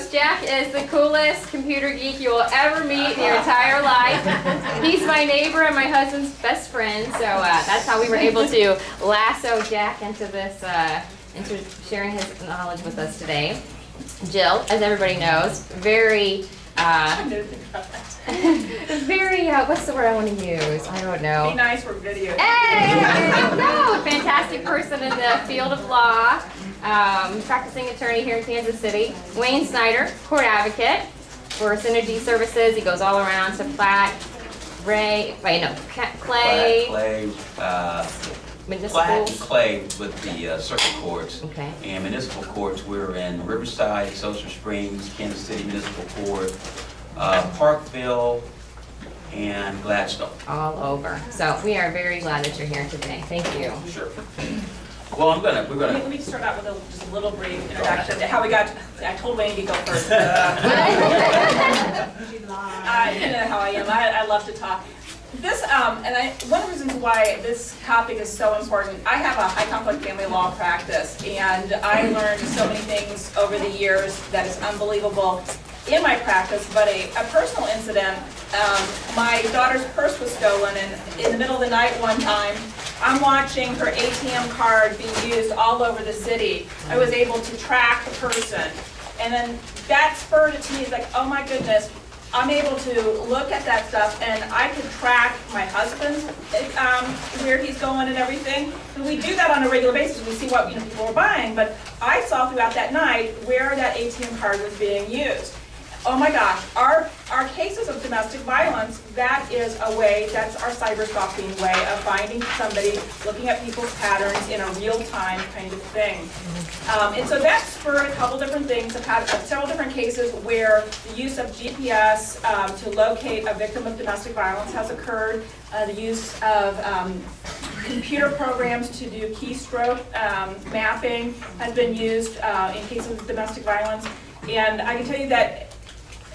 knows, Jack is the coolest computer geek you will ever meet in your entire life. He's my neighbor and my husband's best friend, so that's how we were able to lasso Jack into this, into sharing his knowledge with us today. Jill, as everybody knows, very, what's the word I want to use? I don't know. Be nice for video. Hey, no, fantastic person in the field of law, practicing attorney here in Kansas City. Wayne Snyder, court advocate for Synergy Services. He goes all around to Platt, Clay, municipal. Platt and Clay with the circuit courts. Okay. And municipal courts, we're in Riverside, Social Springs, Kansas City Municipal Court, Parkville, and Gladstone. All over. So we are very glad that you're here today. Thank you. Sure. Well, we're gonna. Let me start out with just a little brief introduction to how we got. I told Wayne to go first. You know how I am. I love to talk. This one of the reasons why this topic is so important. I have a high conflict family law practice, and I learned so many things over the years that is unbelievable in my practice. But a personal incident. My daughter's purse was stolen, and in the middle of the night one time, I'm watching her ATM card being used all over the city. I was able to track the person, and then that spurred it to me. It's like, oh my goodness, I'm able to look at that stuff, and I could track my husband, where he's going and everything. And we do that on a regular basis. We see what people are buying, but I saw throughout that night where that ATM card was being used. Oh my gosh, our cases of domestic violence, that is a way, that's our cyber stalking way of finding somebody, looking at people's patterns in a real-time kind of thing. And so that spurred a couple different things. I've had several different cases where the use of GPS to locate a victim of domestic violence has occurred. The use of computer programs to do keystroke mapping has been used in cases of domestic violence. And I can tell you that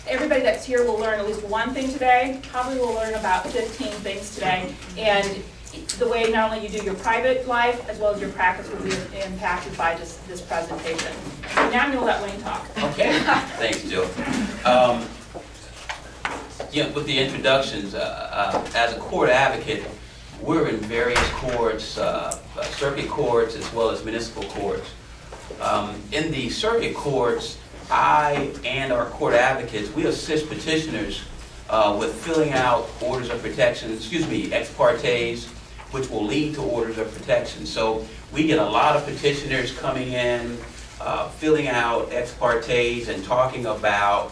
everybody that's here will learn at least one thing today, probably will learn about 15 things today, and the way not only you do your private life as well as your practice will be impacted by this presentation. So now I'm going to let Wayne talk. Okay, thanks, Jill. With the introductions, as a court advocate, we're in various courts, circuit courts as well as municipal courts. In the circuit courts, I and our court advocates, we assist petitioners with filling out orders of protection, ex partes, which will lead to orders of protection. So we get a lot of petitioners coming in, filling out ex partes and talking about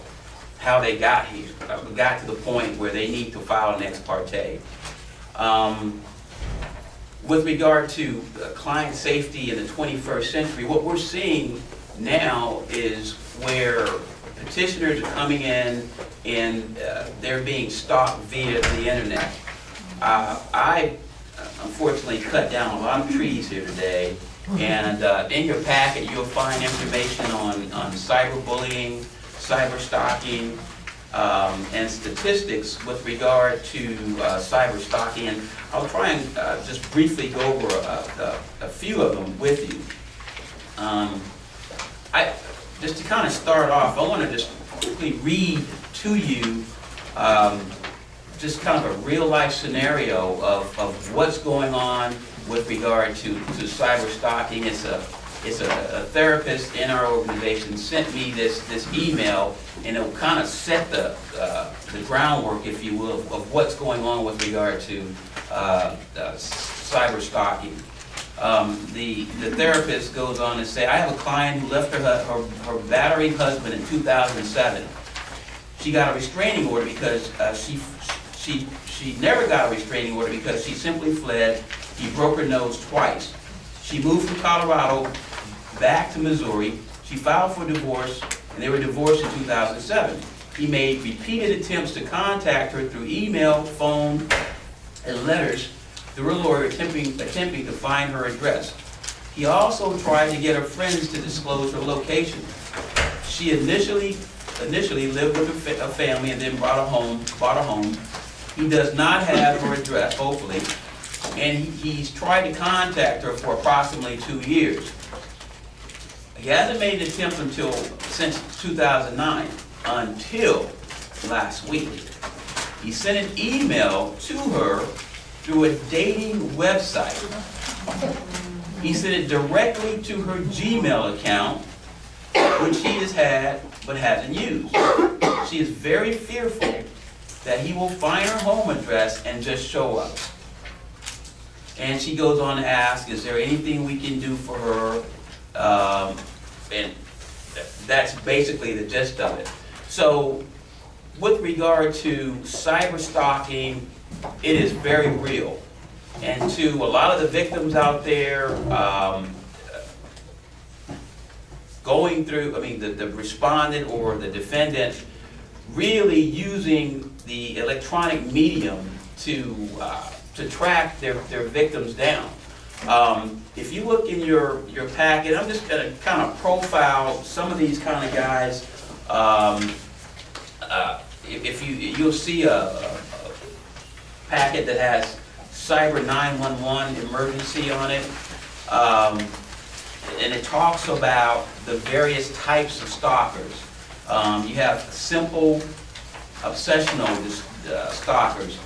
how they got here, got to the point where they need to file an ex parte. With regard to client safety in the 21st century, what we're seeing now is where petitioners are coming in and they're being stalked via the internet. I unfortunately cut down a lot of trees here today, and in your packet you'll find information on cyberbullying, cyber stalking, and statistics with regard to cyber stalking. And I'll try and just briefly go over a few of them with you. Just to kind of start off, I want to just quickly read to you just kind of a real life scenario of what's going on with regard to cyber stalking. It's a therapist in our organization sent me this email, and it will kind of set the groundwork, if you will, of what's going on with regard to cyber stalking. The therapist goes on to say, I have a client who left her battered husband in 2007. She got a restraining order because she never got a restraining order because she simply fled. He broke her nose twice. She moved from Colorado back to Missouri. She filed for divorce, and they were divorced in 2007. He made repeated attempts to contact her through email, phone, and letters through a lawyer attempting to find her address. He also tried to get her friends to disclose her location. She initially lived with a family and then bought a home. He does not have her address, hopefully, and he's tried to contact her for approximately 2 years. He hasn't made an attempt since 2009, until last week. He sent an email to her through a dating website. He sent it directly to her Gmail account, which he has had but hasn't used. She is very fearful that he will find her home address and just show up. And she goes on to ask, is there anything we can do for her? And that's basically the gist of it. So with regard to cyber stalking, it is very real. And to a lot of the victims out there, going through, the respondent or the defendant really using the electronic medium to track their victims down. If you look in your packet, I'm just going to kind of profile some of these kind of guys. If you'll see a packet that has Cyber 911 emergency on it, and it talks about the various types of stalkers. You have simple, obsessional stalkers,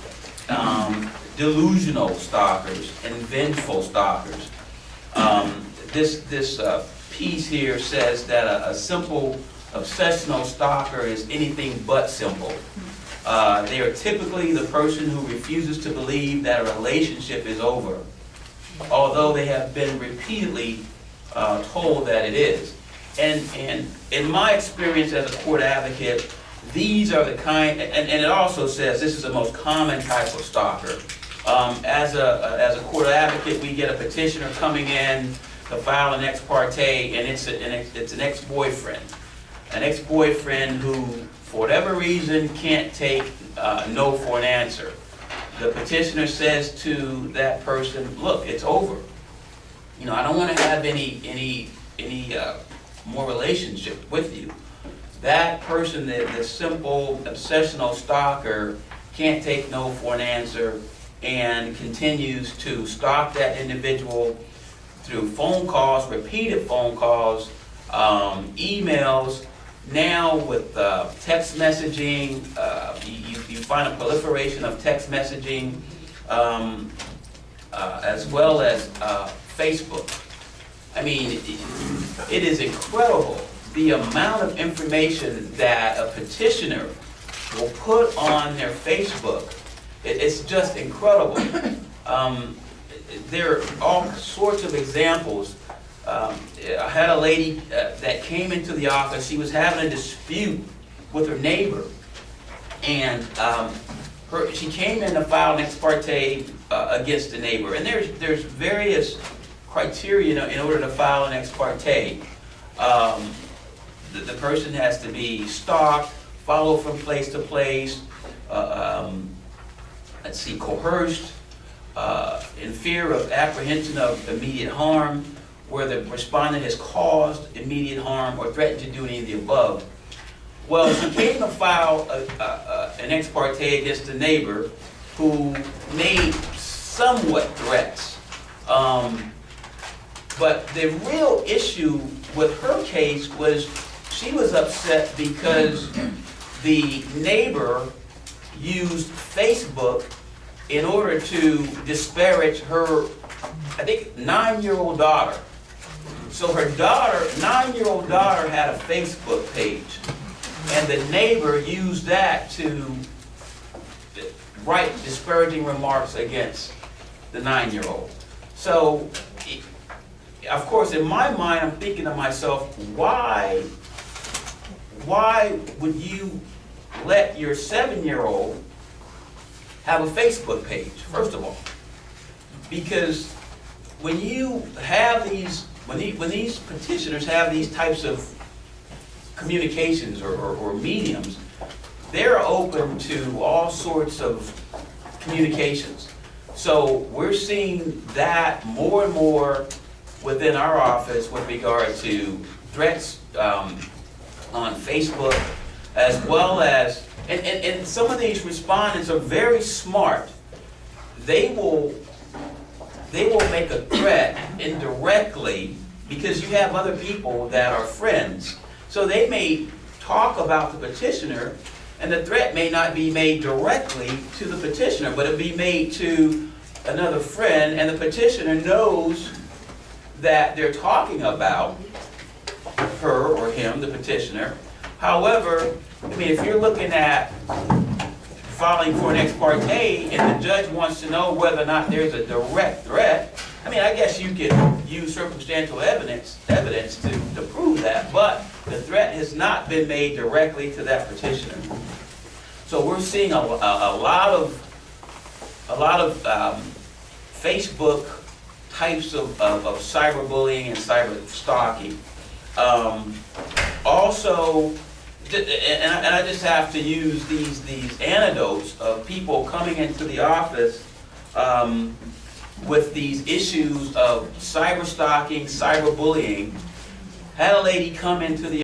delusional stalkers, and vengeful stalkers. This piece here says that a simple, obsessional stalker is anything but simple. They are typically the person who refuses to believe that a relationship is over, although they have been repeatedly told that it is. And in my experience as a court advocate, these are the kind, and it also says this is the most common type of stalker. As a court advocate, we get a petitioner coming in to file an ex parte, and it's an ex-boyfriend. An ex-boyfriend who, for whatever reason, can't take no for an answer. The petitioner says to that person, look, it's over. I don't want to have any more relationship with you. That person, the simple, obsessional stalker, can't take no for an answer and continues to stalk that individual through phone calls, repeated phone calls, emails. Now with text messaging, you find a proliferation of text messaging, as well as Facebook. It is incredible the amount of information that a petitioner will put on their Facebook. It's just incredible. There are all sorts of examples. I had a lady that came into the office. She was having a dispute with her neighbor, and she came in to file an ex parte against the neighbor. And there's various criteria in order to file an ex parte. The person has to be stalked, followed from place to place, coerced, in fear of apprehension of immediate harm, where the respondent has caused immediate harm or threatened to do any of the above. Well, she came to file an ex parte against the neighbor who made somewhat threats. But the real issue with her case was she was upset because the neighbor used Facebook in order to disparage her, I think, 9-year-old daughter. So her daughter, 9-year-old daughter, had a Facebook page, and the neighbor used that to write disparaging remarks against the 9-year-old. So, of course, in my mind, I'm thinking to myself, why would you let your 7-year-old have a Facebook page, first of all? Because when you have these, when these petitioners have these types of communications or mediums, they're open to all sorts of communications. So we're seeing that more and more within our office with regard to threats on Facebook, as well as, and some of these respondents are very smart. They will make a threat indirectly because you have other people that are friends. So they may talk about the petitioner, and the threat may not be made directly to the petitioner, but it'll be made to another friend, and the petitioner knows that they're talking about her or him, the petitioner. However, I mean, if you're looking at filing for an ex parte and the judge wants to know whether or not there's a direct threat, I mean, I guess you could use circumstantial evidence to prove that, but the threat has not been made directly to that petitioner. So we're seeing a lot of Facebook types of cyberbullying and cyber stalking. Also, and I just have to use these anecdotes of people coming into the office with these issues of cyber stalking, cyberbullying. Had a lady come into the